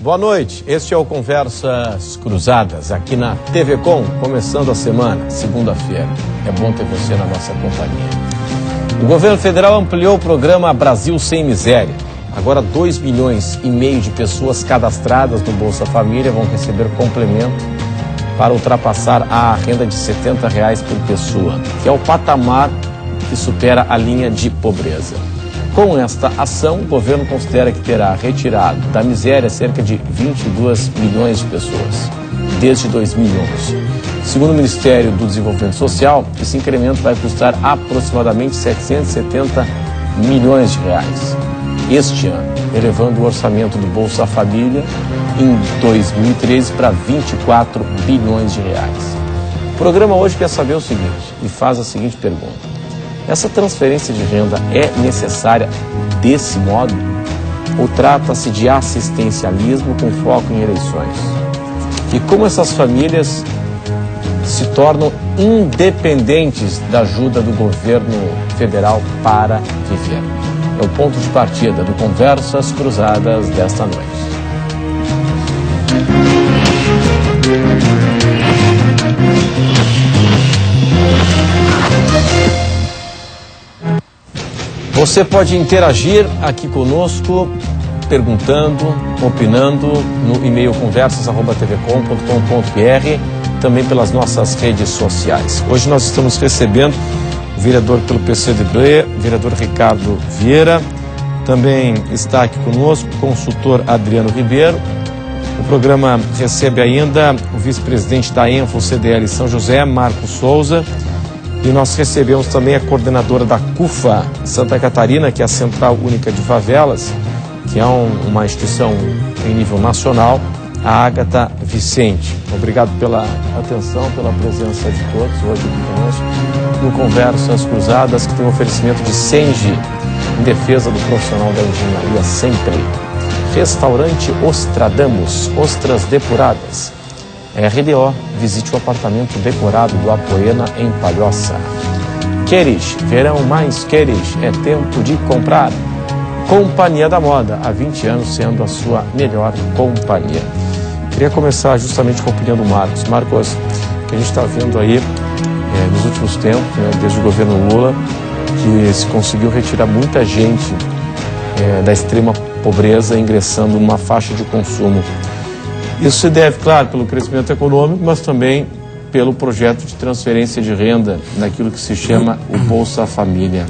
Boa noite, este é o Conversas Cruzadas, aqui na TV Com, começando a semana, segunda-feira. É bom ter você na nossa companhia. O governo federal ampliou o programa Brasil Sem Miséria. Agora 2,5 milhões de pessoas cadastradas no Bolsa Família vão receber complemento para ultrapassar a renda de R$ 70 por pessoa, que é o patamar que supera a linha de pobreza. Com esta ação, o governo considera que terá retirado da miséria cerca de 22 milhões de pessoas, desde 2011. Segundo o Ministério do Desenvolvimento Social, esse incremento vai custar aproximadamente 770 milhões de reais este ano, elevando o orçamento do Bolsa Família em 2013 para 24 bilhões de reais. O programa hoje quer saber o seguinte e faz a seguinte pergunta: essa transferência de renda é necessária desse modo? Ou trata-se de assistencialismo com foco em eleições? E como essas famílias se tornam independentes da ajuda do governo federal para viver? É o ponto de partida do Conversas Cruzadas desta noite. Você pode interagir aqui conosco, perguntando, opinando no e-mail conversas@tvcom.com.br, também pelas nossas redes sociais. Hoje nós estamos recebendo o vereador pelo PCdoB, vereador Ricardo Vieira, também está aqui conosco o consultor Adriano Ribeiro. O programa recebe ainda o vice-presidente da Enfo CDL São José, Marcos Souza. E nós recebemos também a coordenadora da CUFA Santa Catarina, que é a Central Única de Favelas, que é uma instituição em nível nacional, a Ágata Vicente. Obrigado pela atenção, pela presença de todos hoje aqui conosco no Conversas Cruzadas, que tem um oferecimento de Sengi, em defesa do profissional da engenharia sempre. Restaurante Ostradamus, ostras depuradas. RDO, visite o apartamento decorado do Apoena em Palhoça. Queres, verão mais queres, é tempo de comprar. Companhia da Moda, há 20 anos sendo a sua melhor companhia. Queria começar justamente com a opinião do Marcos. Marcos, que a gente está vendo aí nos últimos tempos, desde o governo Lula, que se conseguiu retirar muita gente da extrema pobreza, ingressando numa faixa de consumo. Isso se deve, claro, pelo crescimento econômico, mas também pelo projeto de transferência de renda, naquilo que se chama o Bolsa Família.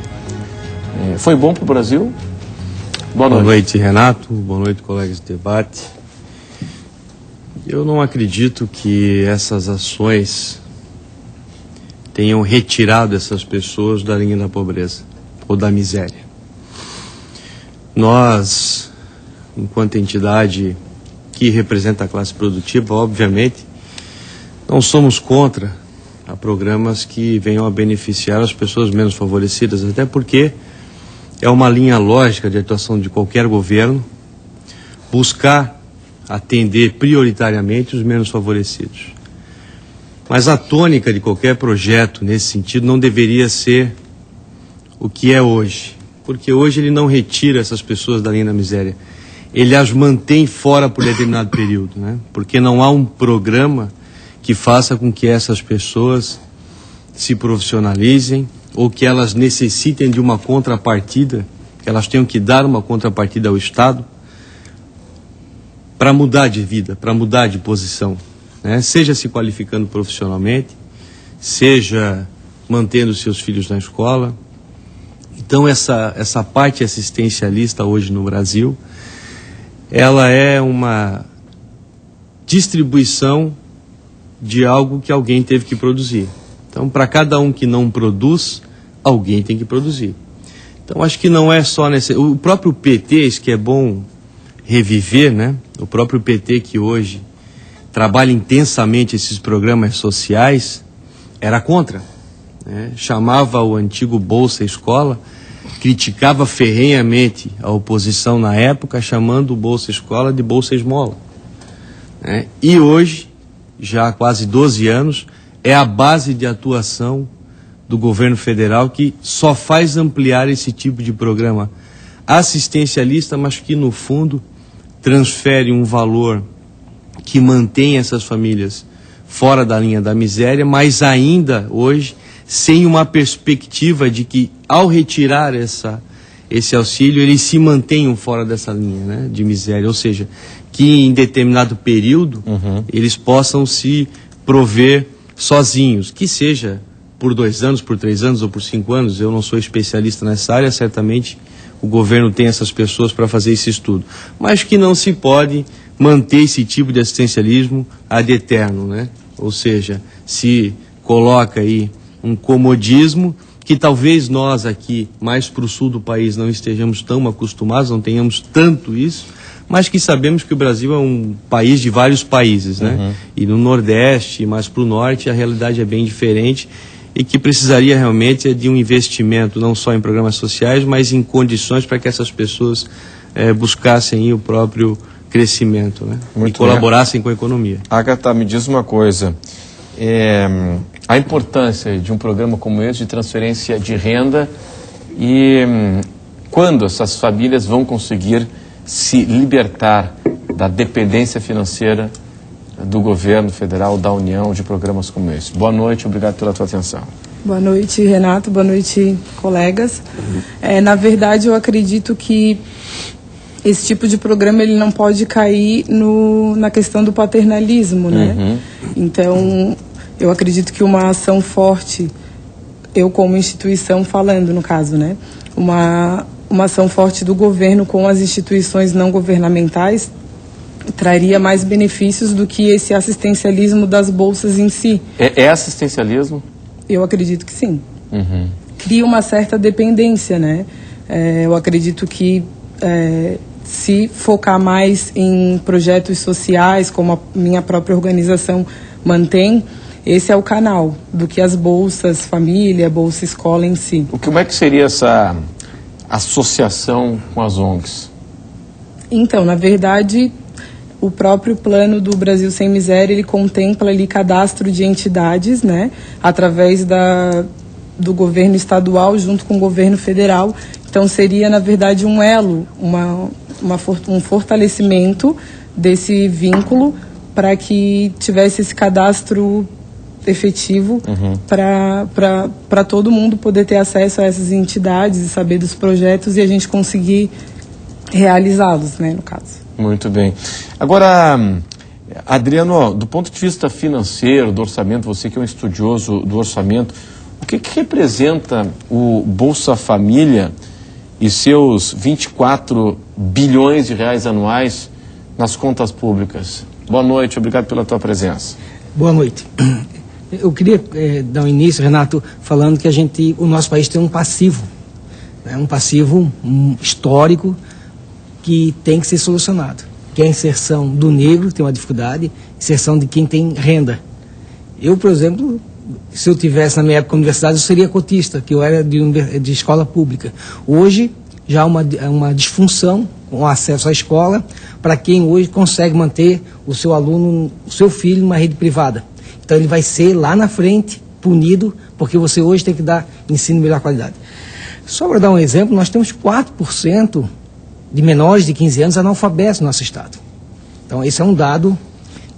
Foi bom para o Brasil? Boa noite. Boa noite, Renato. Boa noite, colegas de debate. Eu não acredito que essas ações tenham retirado essas pessoas da linha da pobreza ou da miséria. Nós, enquanto entidade que representa a classe produtiva, obviamente, não somos contra a programas que venham a beneficiar as pessoas menos favorecidas, até porque é uma linha lógica de atuação de qualquer governo buscar atender prioritariamente os menos favorecidos. Mas a tônica de qualquer projeto nesse sentido não deveria ser o que é hoje, porque hoje ele não retira essas pessoas da linha da miséria. Ele as mantém fora por determinado período, né? Porque não há um programa que faça com que essas pessoas se profissionalizem ou que elas necessitem de uma contrapartida, que elas tenham que dar uma contrapartida ao Estado para mudar de vida, para mudar de posição, né? Seja se qualificando profissionalmente, seja mantendo seus filhos na escola. Então essa parte assistencialista hoje no Brasil, ela é uma distribuição de algo que alguém teve que produzir. Então, para cada um que não produz, alguém tem que produzir. Então, acho que não é só nesse... O próprio PT, isso que é bom reviver, né? O próprio PT que hoje trabalha intensamente esses programas sociais, era contra, né? Chamava o antigo Bolsa Escola, criticava ferrenhamente a oposição na época, chamando o Bolsa Escola de Bolsa Esmola, né? E hoje, já há quase 12 anos, é a base de atuação do governo federal, que só faz ampliar esse tipo de programa assistencialista, mas que no fundo transfere um valor que mantém essas famílias fora da linha da miséria, mas ainda hoje sem uma perspectiva de que, ao retirar esse auxílio, eles se mantenham fora dessa linha, né, de miséria, ou seja, que em determinado período eles possam se prover sozinhos, que seja por 2 anos, por 3 anos ou por 5 anos. Eu não sou especialista nessa área, certamente o governo tem essas pessoas para fazer esse estudo, mas que não se pode manter esse tipo de assistencialismo ad eterno, né? Ou seja, se coloca aí um comodismo que talvez nós aqui, mais para o sul do país, não estejamos tão acostumados, não tenhamos tanto isso, mas que sabemos que o Brasil é um país de vários países, né? E no Nordeste, mais para o Norte, a realidade é bem diferente e que precisaria realmente de um investimento, não só em programas sociais, mas em condições para que essas pessoas buscassem aí o próprio crescimento, né? E colaborassem com a economia. Agatha, me diz uma coisa, a importância de um programa como esse de transferência de renda e quando essas famílias vão conseguir se libertar da dependência financeira do governo federal, da União, de programas como esse. Boa noite, obrigado pela tua atenção. Boa noite, Renato, boa noite, colegas. Na verdade, eu acredito que esse tipo de programa ele não pode cair na questão do paternalismo, né? Então, eu acredito que uma ação forte, eu como instituição falando no caso, né? Uma ação forte do governo com as instituições não governamentais traria mais benefícios do que esse assistencialismo das bolsas em si. É assistencialismo? Eu acredito que sim. Cria uma certa dependência, né? Eu acredito que se focar mais em projetos sociais, como a minha própria organização mantém, esse é o canal do que as bolsas família, bolsa escola em si. Como é que seria essa associação com as ONGs? Então, na verdade, o próprio plano do Brasil Sem Miséria, ele contempla ali cadastro de entidades, né, através do governo estadual junto com o governo federal. Então, seria, na verdade, um elo, um fortalecimento desse vínculo para que tivesse esse cadastro efetivo para todo mundo poder ter acesso a essas entidades e saber dos projetos e a gente conseguir realizá-los, né, no caso. Muito bem. Agora, Adriano, do ponto de vista financeiro, do orçamento, você que é um estudioso do orçamento, o que representa o Bolsa Família e seus 24 bilhões de reais anuais nas contas públicas? Boa noite, obrigado pela tua presença. Boa noite. Eu queria dar um início, Renato, falando que o nosso país tem um passivo, né, um passivo histórico que tem que ser solucionado, que é a inserção do negro, tem uma dificuldade, inserção de quem tem renda. Eu, por exemplo, se eu tivesse na minha época universidade, eu seria cotista, que eu era de escola pública. Hoje, já há uma disfunção com acesso à escola para quem hoje consegue manter o seu aluno, o seu filho, numa rede privada. Então ele vai ser lá na frente punido, porque você hoje tem que dar ensino de melhor qualidade. Só para dar um exemplo, nós temos 4% de menores de 15 anos analfabetos no nosso estado. Então esse é um dado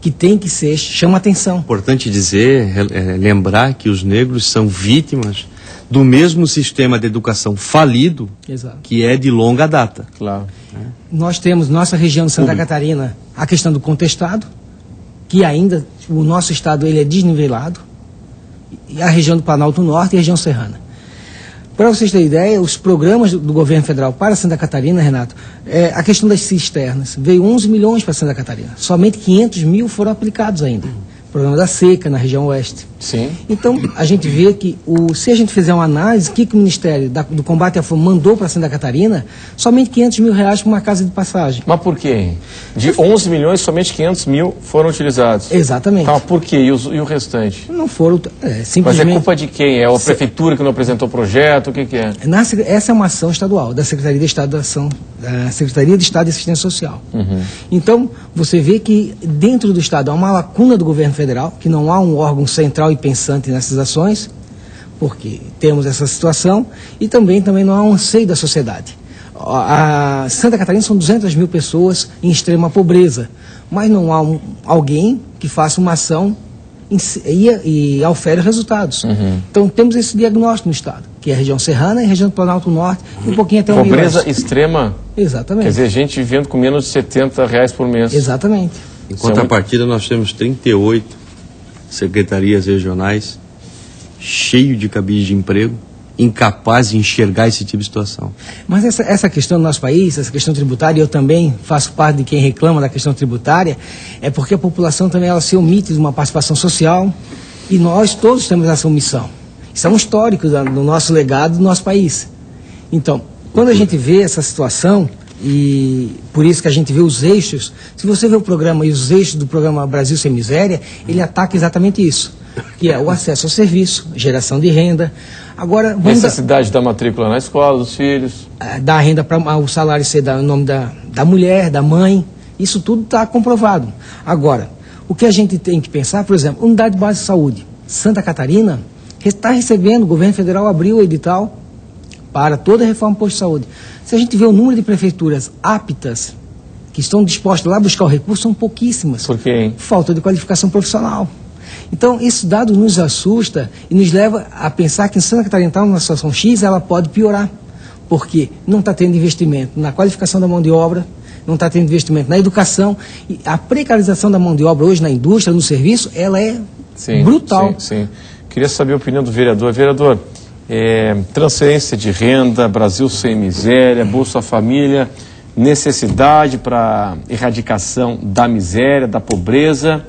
que tem que ser, chama atenção. Importante dizer, lembrar que os negros são vítimas do mesmo sistema de educação falido, Exato, que é de longa data. Claro. Nós temos, nossa região de Santa Catarina, a questão do contestado, que ainda o nosso estado ele é desnivelado, e a região do Planalto Norte e a região serrana. Para vocês terem ideia, os programas do governo federal para Santa Catarina, Renato, a questão das cisternas, veio 11 milhões para Santa Catarina, somente 500 mil foram aplicados ainda. O programa da seca na região oeste. Sim. Então, a gente vê que, se a gente fizer uma análise, o que o Ministério do Combate à Fome mandou para Santa Catarina, somente 500 mil reais para uma casa de passagem. Mas por quê? De 11 milhões, somente 500 mil foram utilizados. Exatamente. Então, por quê? E o restante? Não foram, simplesmente... Mas é culpa de quem? É a prefeitura que não apresentou o projeto? O que é? Essa é uma ação estadual, da Secretaria de Estado de Assistência Social. Então, você vê que dentro do Estado há uma lacuna do governo federal, que não há um órgão central e pensante nessas ações, porque temos essa situação, e também não há um anseio da sociedade. a Santa Catarina são 200 mil pessoas em extrema pobreza, mas não há alguém que faça uma ação e aufere resultados. Então temos esse diagnóstico no estado, que é a região serrana e a região do Planalto Norte, e um pouquinho até o meio Pobreza extrema? Exatamente. Quer dizer, gente vivendo com menos de R$70 por mês. Exatamente. Em contrapartida, nós temos 38 secretarias regionais, cheio de cabide de emprego, incapaz de enxergar esse tipo de situação. Mas essa questão do nosso país, essa questão tributária, eu também faço parte de quem reclama da questão tributária, é porque a população também ela se omite de uma participação social, e nós todos temos essa omissão. Isso é um histórico do nosso legado do nosso país. Então, quando a gente vê essa situação, e por isso que a gente vê os eixos, se você vê o programa e os eixos do programa Brasil Sem Miséria, ele ataca exatamente isso, que é o acesso ao serviço, geração de renda. Agora, necessidade da matrícula na escola dos filhos. Dar renda para o salário ser no nome da mulher, da mãe, isso tudo está comprovado. Agora, o que a gente tem que pensar, por exemplo, unidade base de saúde. Santa Catarina está recebendo, o governo federal abriu o edital para toda a reforma do posto de saúde. Se a gente vê o número de prefeituras aptas, que estão dispostas lá a buscar o recurso, são pouquíssimas. Por quê, hein? Falta de qualificação profissional. Então, esse dado nos assusta e nos leva a pensar que em Santa Catarina está numa situação X, ela pode piorar, porque não está tendo investimento na qualificação da mão de obra, não está tendo investimento na educação, e a precarização da mão de obra hoje na indústria, no serviço, ela é brutal. Sim. Queria saber a opinião do vereador. Vereador, transferência de renda, Brasil Sem Miséria, Bolsa Família, necessidade para erradicação da miséria, da pobreza,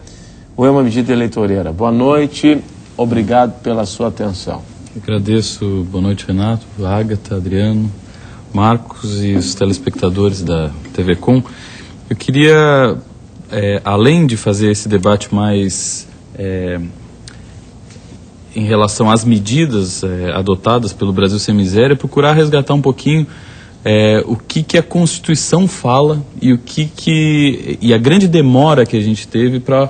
ou é uma medida eleitoreira? Boa noite, obrigado pela sua atenção. Agradeço, boa noite, Renato, Ágata, Adriano, Marcos e os telespectadores da TV Com. Eu queria, além de fazer esse debate mais em relação às medidas adotadas pelo Brasil Sem Miséria, procurar resgatar um pouquinho o que a Constituição fala e a grande demora que a gente teve para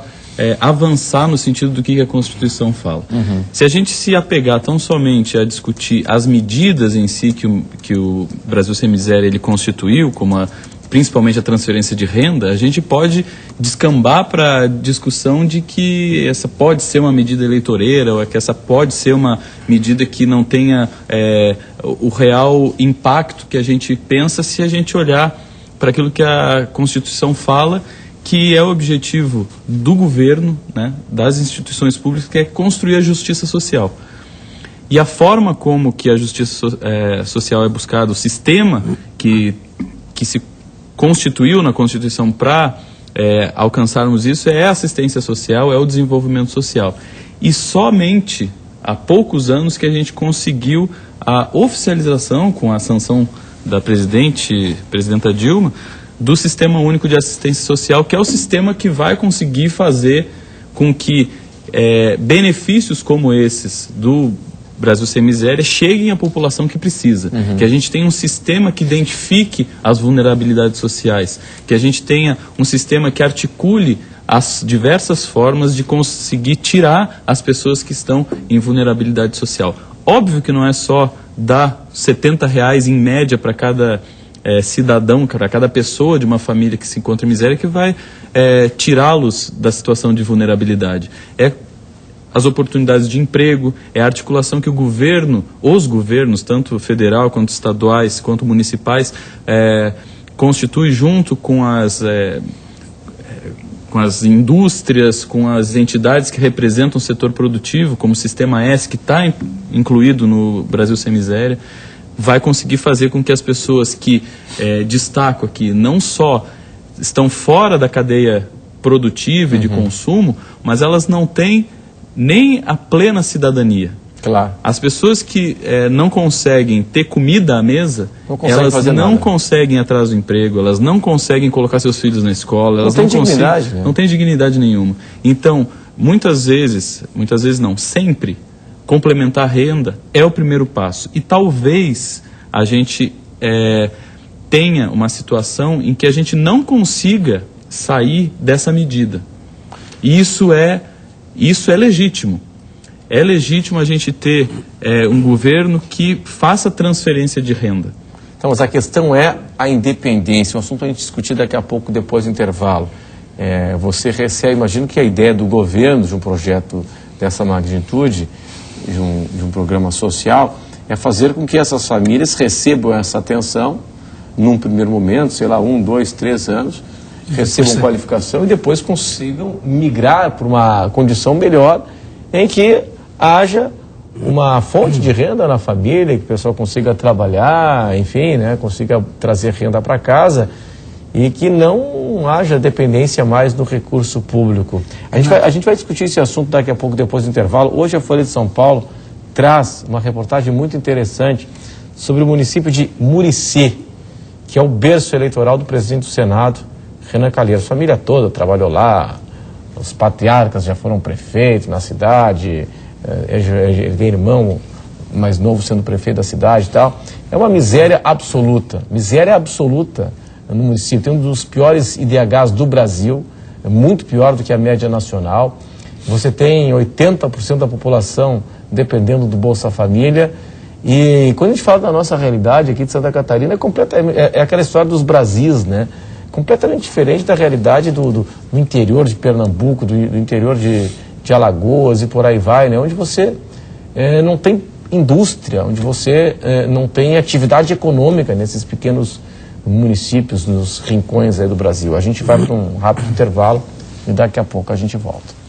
avançar no sentido do que a Constituição fala. Se a gente se apegar tão somente a discutir as medidas em si que o Brasil Sem Miséria ele constituiu, como principalmente a transferência de renda, a gente pode descambar para a discussão de que essa pode ser uma medida eleitoreira, ou que essa pode ser uma medida que não tenha o real impacto que a gente pensa se a gente olhar para aquilo que a Constituição fala, que é o objetivo do governo, né, das instituições públicas, que é construir a justiça social. E a forma como que a justiça social é buscada, o sistema que se constituiu na Constituição para alcançarmos isso é a assistência social, é o desenvolvimento social. E somente há poucos anos que a gente conseguiu a oficialização, com a sanção da presidenta Dilma, do Sistema Único de Assistência Social, que é o sistema que vai conseguir fazer com que benefícios como esses do Brasil Sem Miséria cheguem à população que precisa, que a gente tenha um sistema que identifique as vulnerabilidades sociais, que a gente tenha um sistema que articule as diversas formas de conseguir tirar as pessoas que estão em vulnerabilidade social. Óbvio que não é só dar R$70 em média para cada cidadão, para cada pessoa de uma família que se encontra em miséria, que vai tirá-los da situação de vulnerabilidade. É as oportunidades de emprego, é a articulação que os governos, tanto federal quanto estaduais, quanto municipais, constituem junto com as indústrias, com as entidades que representam o setor produtivo, como o Sistema S, que está incluído no Brasil Sem Miséria, vai conseguir fazer com que as pessoas que, destaco aqui, não só estão fora da cadeia produtiva e de consumo, mas elas não têm nem a plena cidadania. Claro. As pessoas que não conseguem ter comida à mesa, elas não conseguem ir atrás do emprego, elas não conseguem colocar seus filhos na escola, elas não têm dignidade nenhuma. Então, muitas vezes não, sempre, complementar a renda é o primeiro passo. E talvez a gente tenha uma situação em que a gente não consiga sair dessa medida. E isso é legítimo. É legítimo a gente ter um governo que faça transferência de renda. Então, mas a questão é a independência, um assunto a gente discutir daqui a pouco, depois do intervalo. Você recebe, imagino que a ideia do governo de um projeto dessa magnitude, de um programa social, é fazer com que essas famílias recebam essa atenção num primeiro momento, sei lá, 1, 2, 3 anos, recebam qualificação e depois consigam migrar para uma condição melhor em que haja uma fonte de renda na família, que o pessoal consiga trabalhar, enfim, né, consiga trazer renda para casa e que não haja dependência mais do recurso público. A gente vai discutir esse assunto daqui a pouco, depois do intervalo. Hoje a Folha de São Paulo traz uma reportagem muito interessante sobre o município de Murici, que é o berço eleitoral do presidente do Senado, Renan Calheiros. A família toda trabalhou lá, os patriarcas já foram prefeitos na cidade, ele tem irmão mais novo sendo prefeito da cidade e tal. É uma miséria absoluta no município. Tem um dos piores IDHs do Brasil, é muito pior do que a média nacional. Você tem 80% da população dependendo do Bolsa Família. E quando a gente fala da nossa realidade aqui de Santa Catarina, é aquela história dos Brasis, né? Completamente diferente da realidade do interior de Pernambuco, do interior de Alagoas e por aí vai, né? Onde você não tem indústria, onde você não tem atividade econômica nesses pequenos municípios, nos rincões aí do Brasil. A gente vai para um rápido intervalo e daqui a pouco a gente volta.